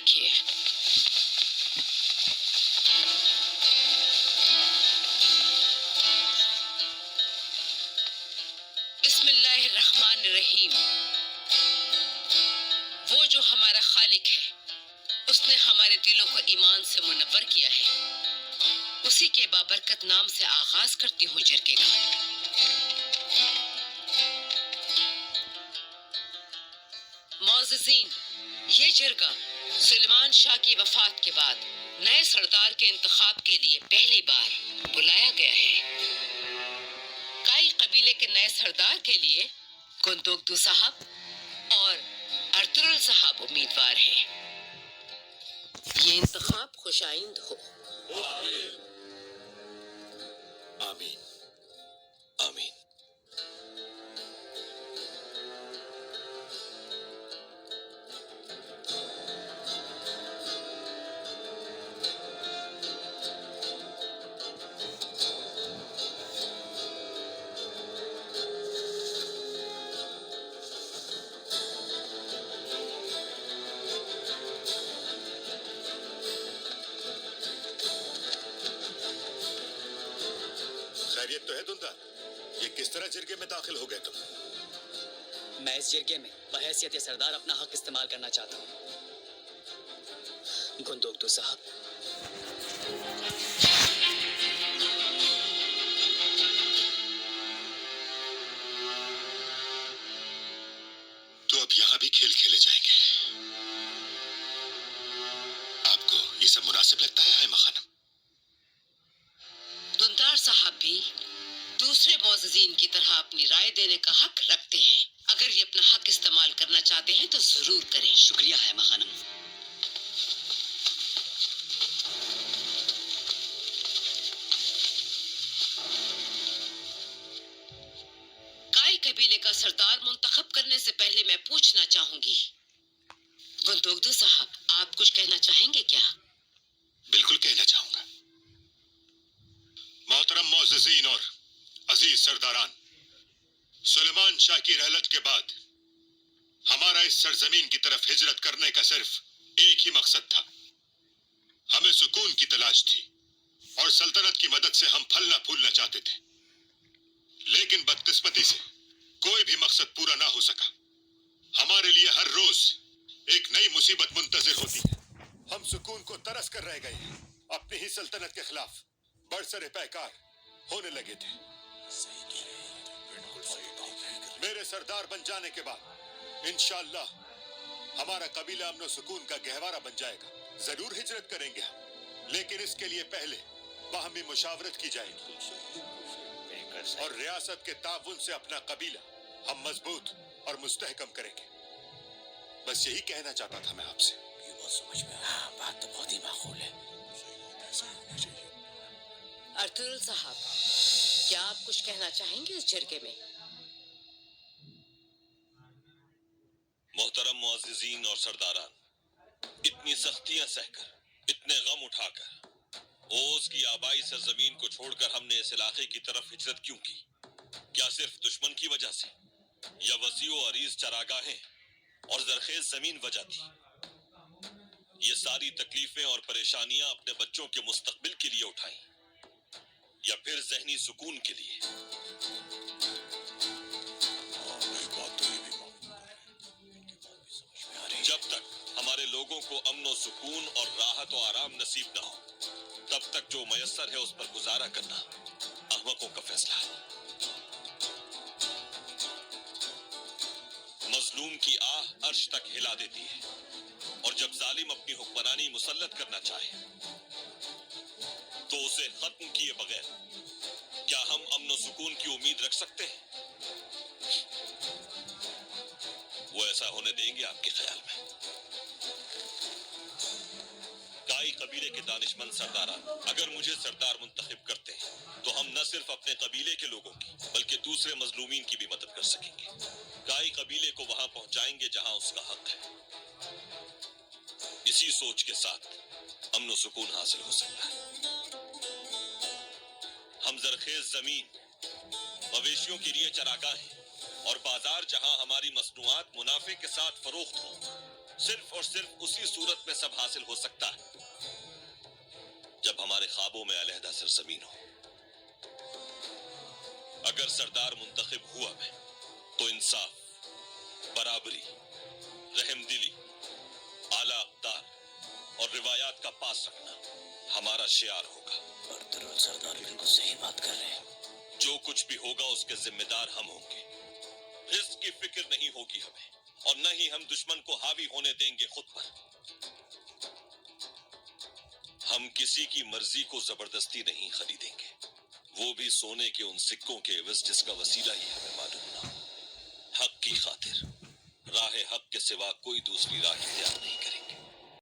رکھیے۔ بسم اللہ الرحمن الرحیم۔ وہ جو ہمارا خالق ہے، اس نے ہمارے دلوں کو ایمان سے منور کیا ہے۔ اسی کے بابرکت نام سے آغاز کرتی ہوں جرگے کا۔ معززین، یہ جرگہ سلیمان شاہ کی وفات کے بعد نئے سردار کے انتخاب کے لیے پہلی بار بلایا گیا ہے۔ کائی قبیلے کے نئے سردار کے لیے گندوگدو صاحب اور ارطغرل صاحب امیدوار ہیں۔ یہ انتخاب خوش آئند ہو۔ آمین آمین۔ خیریت تو ہے دندا؟ یہ کس طرح جرگے میں داخل ہو گئے تم؟ میں اس جرگے میں بحیثیت سردار اپنا حق استعمال کرنا چاہتا ہوں۔ گندوگدو صاحب، تو اب یہاں بھی کھیل کھیلے جائیں گے۔ آپ کو یہ سب مناسب لگتا ہے آئمہ خانم؟ دندار صاحب بھی دوسرے معززین کی طرح اپنی رائے دینے کا حق رکھتے ہیں۔ اگر یہ اپنا حق استعمال کرنا چاہتے ہیں تو ضرور کریں۔ شکریہ ہے خانم۔ کائی قبیلے کا سردار منتخب کرنے سے پہلے میں پوچھنا چاہوں گی، گندوگدو صاحب، آپ کچھ کہنا چاہیں گے کیا؟ بالکل کہنا چاہوں گا۔ محترم معززین اور عزیز سرداران، سلیمان شاہ کی رحلت کے بعد ہمارا اس سرزمین کی طرف ہجرت کرنے کا صرف ایک ہی مقصد تھا۔ ہمیں سکون کی تلاش تھی اور سلطنت کی مدد سے ہم پھلنا پھولنا چاہتے تھے، لیکن بدقسمتی سے کوئی بھی مقصد پورا نہ ہو سکا۔ ہمارے لیے ہر روز ایک نئی مصیبت منتظر ہوتی ہے۔ ہم سکون کو ترس کر رہ گئے ہیں، اپنی ہی سلطنت کے خلاف برسر پیکار ہونے لگے تھے۔ میرے سردار بن جانے کے بعد انشاءاللہ ہمارا قبیلہ امن و سکون کا گہوارہ بن جائے گا۔ ضرور ہجرت کریں گے ہم، لیکن اس کے لیے پہلے باہمی مشاورت کی جائے گی اور ریاست کے تعاون سے اپنا قبیلہ ہم مضبوط اور مستحکم کریں گے۔ بس یہی کہنا چاہتا تھا میں آپ سے۔ یہ بات سمجھ میں آیا، بات تو بہت ہی معقول ہے۔ ارطغرل صاحب، کیا آپ کچھ کہنا چاہیں گے اس جرگے میں؟ محترم معززین اور سرداران، اتنی سختیاں سہ کر، اتنے غم اٹھا کر، اوز کی آبائی سرزمین کو چھوڑ کر ہم نے اس علاقے کی طرف ہجرت کیوں کی؟ کیا صرف دشمن کی وجہ سے، یا وسیع و عریض چراگاہیں اور زرخیز زمین وجہ تھی؟ یہ ساری تکلیفیں اور پریشانیاں اپنے بچوں کے مستقبل کے لیے اٹھائیں، یا پھر ذہنی سکون کے لیے؟ جب تک ہمارے لوگوں کو امن و سکون اور راحت و آرام نصیب نہ ہو، تب تک جو میسر ہے اس پر گزارا کرنا احمقوں کا فیصلہ ہے۔ مظلوم کی آہ عرش تک ہلا دیتی ہے، اور جب ظالم اپنی حکمرانی مسلط کرنا چاہے تو اسے ختم کیے بغیر کیا ہم امن و سکون کی امید رکھ سکتے ہیں؟ وہ ایسا ہونے دیں گے آپ کے خیال میں؟ کائی قبیلے کے دانشمند سرداران اگر مجھے سردار منتخب کرتے ہیں تو ہم نہ صرف اپنے قبیلے کے لوگوں کی بلکہ دوسرے مظلومین کی بھی مدد کر سکیں گے۔ کائی قبیلے کو وہاں پہنچائیں گے جہاں اس کا حق ہے۔ اسی سوچ کے ساتھ امن و سکون حاصل ہو سکتا ہے۔ ہم زرخیز زمین، مویشیوں کے لیے چراگاہیں اور بازار جہاں ہماری مصنوعات منافع کے ساتھ فروخت ہوں، صرف اور صرف اسی صورت میں سب حاصل ہو سکتا ہے جب ہمارے خوابوں میں علیحدہ سرزمین ہو. اگر سردار منتخب ہوا میں تو انصاف، برابری، رحم دلی، اعلیٰ اقدار اور روایات کا پاس رکھنا ہمارا شعار ہوگا. برطرف سردار بالکل صحیح بات کر رہے ہیں. جو کچھ بھی ہوگا اس کے ذمہ دار ہم ہوں گے. رزق کی فکر نہیں ہوگی ہمیں، اور نہ ہی ہم دشمن کو حاوی ہونے دیں گے خود پر. ہم کسی کی مرضی کو زبردستی نہیں خریدیں گے، وہ بھی سونے کے ان سکوں کے عوض جس کا وسیلہ ہی ہمیں معلوم نہ ہو. حق کی خاطر راہ حق کے سوا کوئی دوسری راہ اختیار نہیں